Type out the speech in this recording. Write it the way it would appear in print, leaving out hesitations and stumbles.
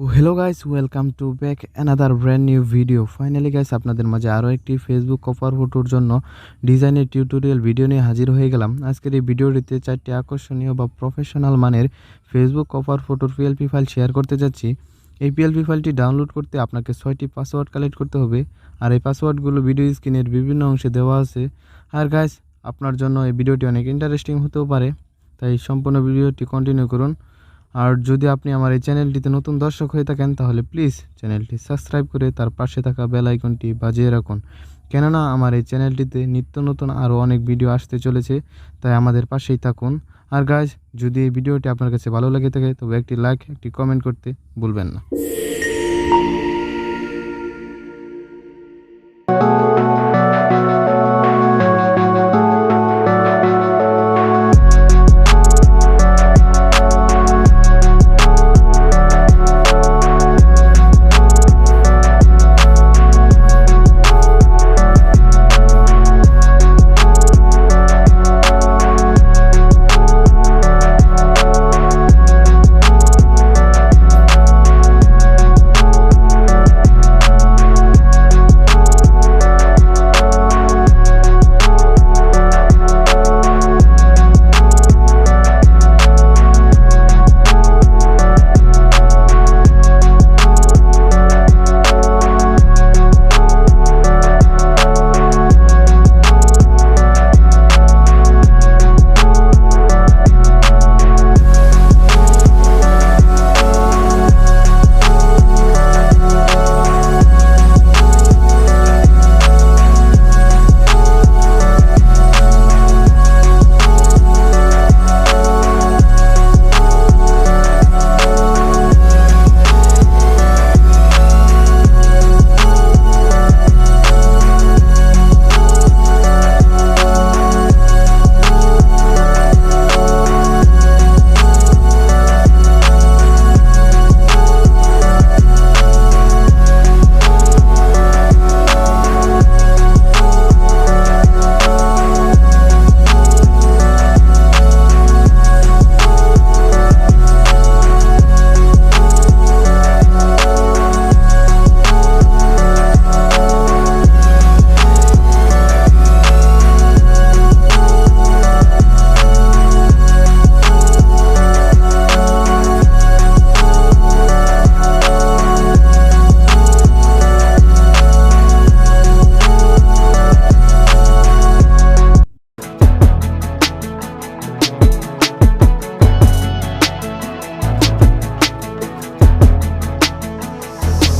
Hello guys, welcome to back another brand new video. Finally guys, আপনাদের মাঝে আরও একটি ফেসবুক কভার ফটোর জন্য ডিজাইনের টিউটোরিয়াল ভিডিও নিয়ে হাজির হয়ে গেলাম। আজকের এই ভিডিওটিতে 4টি আকর্ষণীয় বা প্রফেশনাল মানের ফেসবুক কভার ফটোর পিএলপি ফাইল শেয়ার করতে যাচ্ছি। এই পিএলপি ফাইলটি ডাউনলোড করতে আপনাকে 6টি পাসওয়ার্ড কালেক্ট করতে হবে, আর এই পাসওয়ার্ডগুলো ভিডিও স্ক্রিনের বিভিন্ন অংশে দেওয়া আছে। আর গাইস, আপনার জন্য এই ভিডিওটি অনেক ইন্টারেস্টিং হতেও পারে, তাই সম্পূর্ণ ভিডিওটি কন্টিনিউ করুন। আর যদি আপনি আমার এই চ্যানেলটিতে নতুন দর্শক হয়ে থাকেন তাহলে প্লিজ চ্যানেলটি সাবস্ক্রাইব করে তার পাশে থাকা বেল আইকনটি বাজিয়ে রাখুন, কেননা আমার এই চ্যানেলটিতে নিত্য নতুন আরও অনেক ভিডিও আসতে চলেছে, তাই আমাদের পাশেই থাকুন। আর গাইজ, যদি এই ভিডিওটি আপনার কাছে ভালো লেগে থাকে তবে একটি লাইক, একটি কমেন্ট করতে ভুলবেন না।